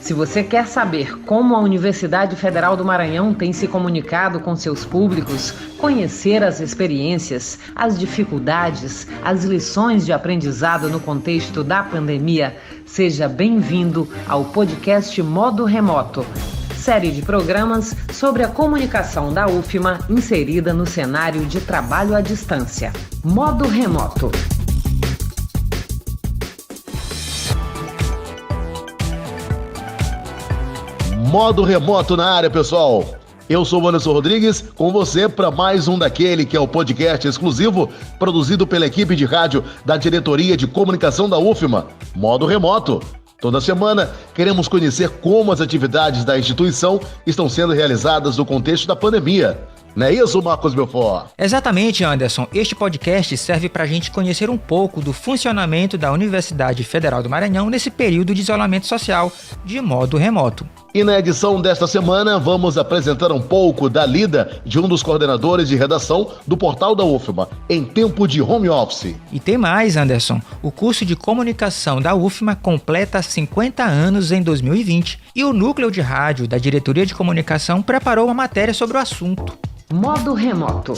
Se você quer saber como a Universidade Federal do Maranhão tem se comunicado com seus públicos, conhecer as experiências, as dificuldades, as lições de aprendizado no contexto da pandemia, seja bem-vindo ao podcast Modo Remoto, série de programas sobre a comunicação da UFMA inserida no cenário de trabalho à distância. Modo Remoto. Modo Remoto na área, pessoal. Eu sou o Anderson Rodrigues, com você para mais um daquele que é o podcast exclusivo produzido pela equipe de rádio da Diretoria de Comunicação da UFMA, Modo Remoto. Toda semana queremos conhecer como as atividades da instituição estão sendo realizadas no contexto da pandemia. Não é isso, Marcos Belfort? Exatamente, Anderson. Este podcast serve para a gente conhecer um pouco do funcionamento da Universidade Federal do Maranhão nesse período de isolamento social de modo remoto. E na edição desta semana, vamos apresentar um pouco da lida de um dos coordenadores de redação do portal da UFMA, em tempo de home office. E tem mais, Anderson. O curso de comunicação da UFMA completa 50 anos em 2020 e o núcleo de rádio da Diretoria de Comunicação preparou uma matéria sobre o assunto. Modo Remoto.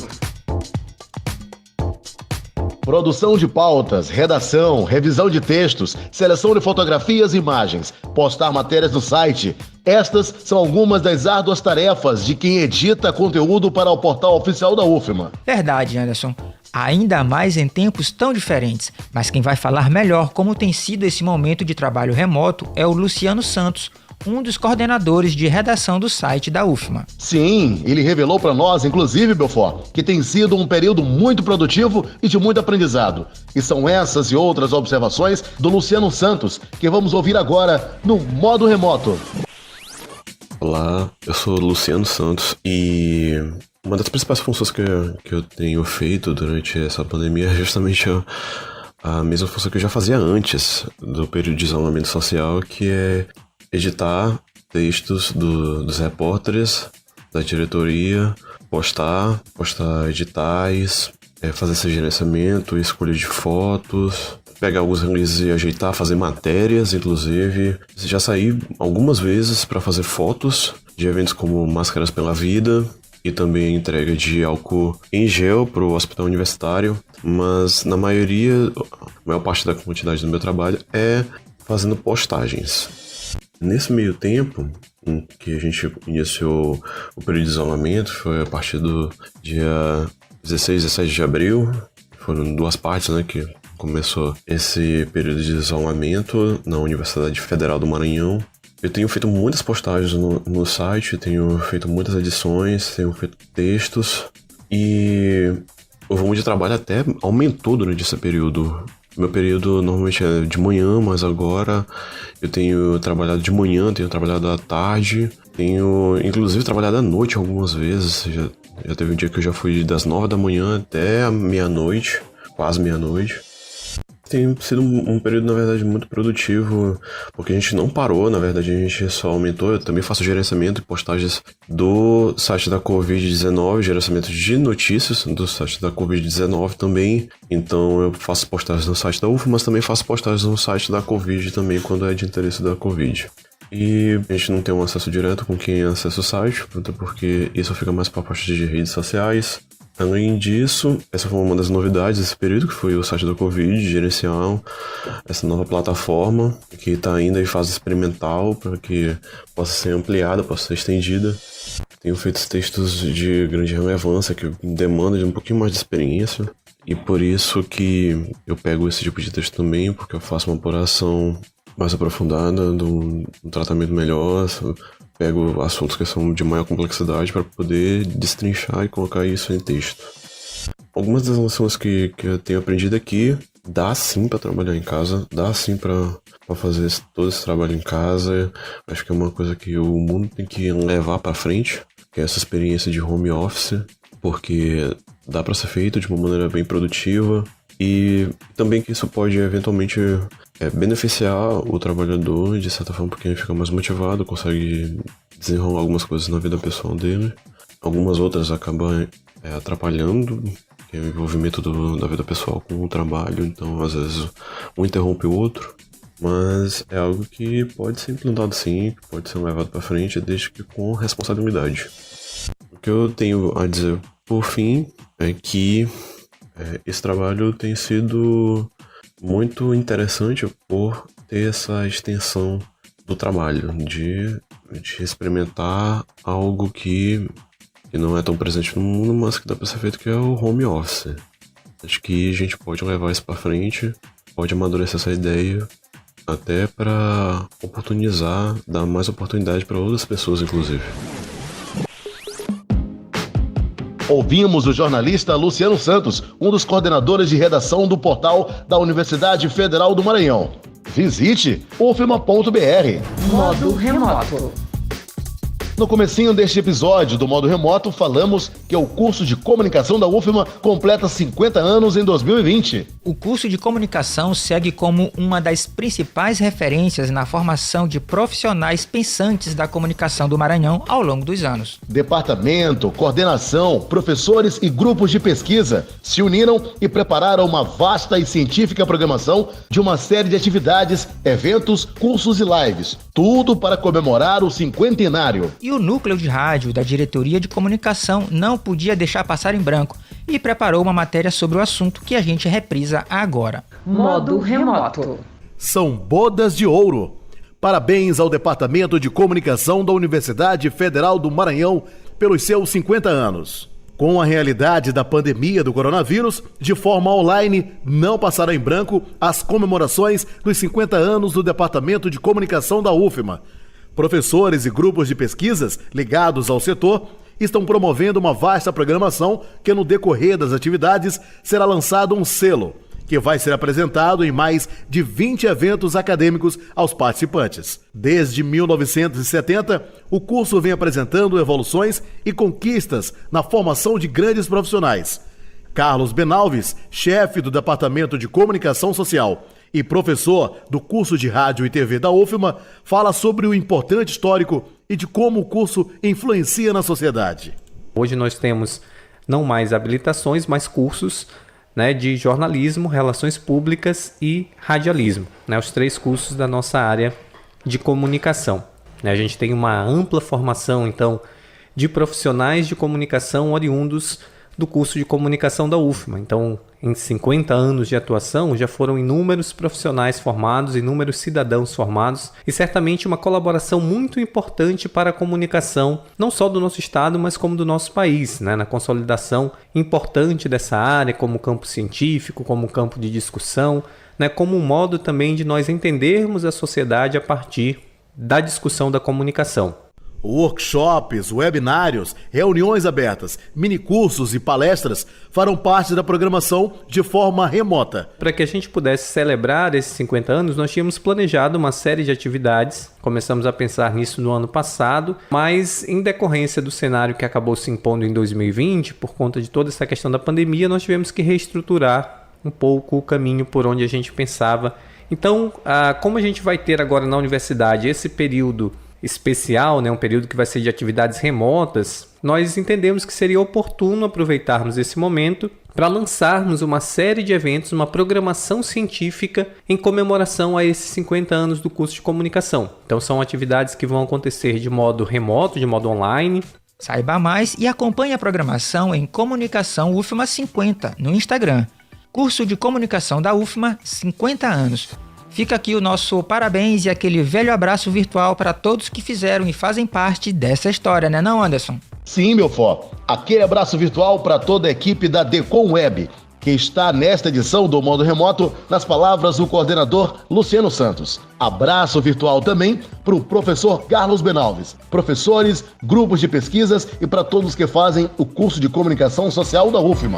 Produção de pautas, redação, revisão de textos, seleção de fotografias e imagens, postar matérias no site. Estas são algumas das árduas tarefas de quem edita conteúdo para o portal oficial da UFMA. Verdade, Anderson. Ainda mais em tempos tão diferentes. Mas quem vai falar melhor como tem sido esse momento de trabalho remoto é o Luciano Santos, um dos coordenadores de redação do site da UFMA. Sim, ele revelou para nós, inclusive, Belfort, que tem sido um período muito produtivo e de muito aprendizado. E são essas e outras observações do Luciano Santos que vamos ouvir agora no Modo Remoto. Olá, eu sou o Luciano Santos e uma das principais funções que eu tenho feito durante essa pandemia é justamente a mesma função que eu já fazia antes do período de isolamento social, que é editar textos dos repórteres, da diretoria, postar editais, fazer esse gerenciamento, escolha de fotos, pegar alguns releases e ajeitar, fazer matérias, inclusive. Já saí algumas vezes para fazer fotos de eventos como Máscaras pela Vida e também entrega de álcool em gel para o hospital universitário, mas na maior parte da quantidade do meu trabalho é fazendo postagens. Nesse meio tempo, em que a gente iniciou o período de isolamento, foi a partir do dia 16 e 17 de abril, foram duas partes, né, que começou esse período de isolamento na Universidade Federal do Maranhão. Eu tenho feito muitas postagens no site, tenho feito muitas edições, tenho feito textos e o volume de trabalho até aumentou durante esse período. Meu período normalmente é de manhã, mas agora eu tenho trabalhado de manhã, tenho trabalhado à tarde, tenho inclusive trabalhado à noite algumas vezes. Já teve um dia que eu já fui das 9 da manhã até a meia-noite, quase meia-noite. Tem sido um período, na verdade, muito produtivo, porque a gente não parou, na verdade, a gente só aumentou. Eu também faço gerenciamento e postagens do site da Covid-19, gerenciamento de notícias do site da Covid-19 também. Então eu faço postagens no site da UFMA, mas também faço postagens no site da Covid também, quando é de interesse da Covid. E a gente não tem um acesso direto com quem acessa o site, porque isso fica mais para a parte de redes sociais. Além disso, essa foi uma das novidades desse período, que foi o site da Covid, gerenciar essa nova plataforma, que está ainda em fase experimental, para que possa ser ampliada, possa ser estendida. Tenho feito textos de grande relevância, que demandam de um pouquinho mais de experiência, e por isso que eu pego esse tipo de texto também, porque eu faço uma apuração mais aprofundada, de um tratamento melhor, pego assuntos que são de maior complexidade para poder destrinchar e colocar isso em texto. Algumas das lições que eu tenho aprendido aqui, dá sim para trabalhar em casa, dá sim para fazer todo esse trabalho em casa. Acho que é uma coisa que o mundo tem que levar para frente, que é essa experiência de home office, porque dá para ser feito de uma maneira bem produtiva e também que isso pode eventualmente beneficiar o trabalhador de certa forma, porque ele fica mais motivado, consegue desenrolar algumas coisas na vida pessoal dele. Algumas outras acabam atrapalhando, que é o envolvimento da vida pessoal com o trabalho, então às vezes um interrompe o outro. mas é algo que pode ser implantado sim, que pode ser levado para frente, desde que com responsabilidade. O que eu tenho a dizer por fim é que esse trabalho tem sido muito interessante por ter essa extensão do trabalho, de experimentar algo que não é tão presente no mundo, mas que dá para ser feito, que é o home office. Acho que a gente pode levar isso para frente, pode amadurecer essa ideia, até para oportunizar, dar mais oportunidade para outras pessoas, inclusive. Ouvimos o jornalista Luciano Santos, um dos coordenadores de redação do portal da Universidade Federal do Maranhão. Visite ufma.br. Modo remoto. No comecinho deste episódio do Modo Remoto, falamos que o curso de comunicação da UFMA completa 50 anos em 2020. O curso de comunicação segue como uma das principais referências na formação de profissionais pensantes da comunicação do Maranhão ao longo dos anos. Departamento, coordenação, professores e grupos de pesquisa se uniram e prepararam uma vasta e científica programação de uma série de atividades, eventos, cursos e lives, tudo para comemorar o cinquentenário. E o núcleo de rádio da Diretoria de Comunicação não podia deixar passar em branco e preparou uma matéria sobre o assunto que a gente reprisa agora. Modo remoto. São bodas de ouro. Parabéns ao Departamento de Comunicação da Universidade Federal do Maranhão pelos seus 50 anos. Com a realidade da pandemia do coronavírus, de forma online, não passará em branco as comemorações dos 50 anos do Departamento de Comunicação da UFMA. Professores e grupos de pesquisas ligados ao setor estão promovendo uma vasta programação que, no decorrer das atividades, será lançado um selo, que vai ser apresentado em mais de 20 eventos acadêmicos aos participantes. Desde 1970, o curso vem apresentando evoluções e conquistas na formação de grandes profissionais. Carlos Benalves, chefe do Departamento de Comunicação Social e professor do curso de Rádio e TV da UFMA, fala sobre o importante histórico e de como o curso influencia na sociedade. Hoje nós temos não mais habilitações, mas cursos, de jornalismo, relações públicas e radialismo, os 3 cursos da nossa área de comunicação. A gente tem uma ampla formação, então, de profissionais de comunicação oriundos do curso de comunicação da UFMA. Então, em 50 anos de atuação, já foram inúmeros profissionais formados, inúmeros cidadãos formados e certamente uma colaboração muito importante para a comunicação, não só do nosso estado, mas como do nosso país, na consolidação importante dessa área como campo científico, como campo de discussão, como um modo também de nós entendermos a sociedade a partir da discussão da comunicação. Workshops, webinários, reuniões abertas, minicursos e palestras farão parte da programação de forma remota. Para que a gente pudesse celebrar esses 50 anos, nós tínhamos planejado uma série de atividades. Começamos a pensar nisso no ano passado, mas em decorrência do cenário que acabou se impondo em 2020, por conta de toda essa questão da pandemia, nós tivemos que reestruturar um pouco o caminho por onde a gente pensava. Então, como a gente vai ter agora na universidade esse período especial, um período que vai ser de atividades remotas, nós entendemos que seria oportuno aproveitarmos esse momento para lançarmos uma série de eventos, uma programação científica em comemoração a esses 50 anos do curso de comunicação. Então são atividades que vão acontecer de modo remoto, de modo online. Saiba mais e acompanhe a programação em Comunicação UFMA 50 no Instagram. Curso de Comunicação da UFMA 50 anos. Fica aqui o nosso parabéns e aquele velho abraço virtual para todos que fizeram e fazem parte dessa história, né não, Anderson? Sim, meu fó. Aquele abraço virtual para toda a equipe da Decom Web, que está nesta edição do Modo Remoto, nas palavras do coordenador Luciano Santos. Abraço virtual também para o professor Carlos Benalves, professores, grupos de pesquisas e para todos que fazem o curso de Comunicação Social da UFMA.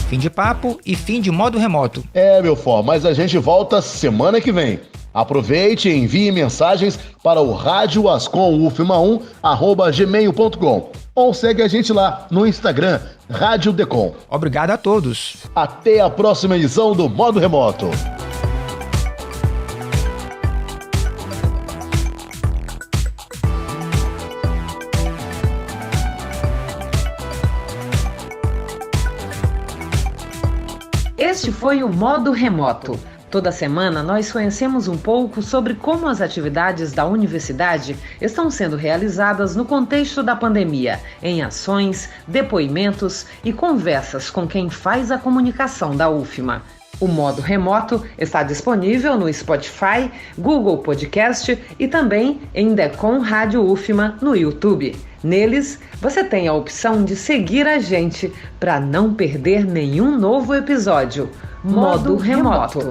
Fim de papo e fim de Modo Remoto. Meu fó, mas a gente volta semana que vem. Aproveite e envie mensagens para o radioascomufma1@gmail.com ou segue a gente lá no Instagram, Rádio Decom. Obrigado a todos. Até a próxima edição do Modo Remoto. Este foi o Modo Remoto. Toda semana nós conhecemos um pouco sobre como as atividades da universidade estão sendo realizadas no contexto da pandemia, em ações, depoimentos e conversas com quem faz a comunicação da UFMA. O Modo Remoto está disponível no Spotify, Google Podcast e também em Decom Rádio UFMA no YouTube. Neles, você tem a opção de seguir a gente para não perder nenhum novo episódio. Modo Remoto.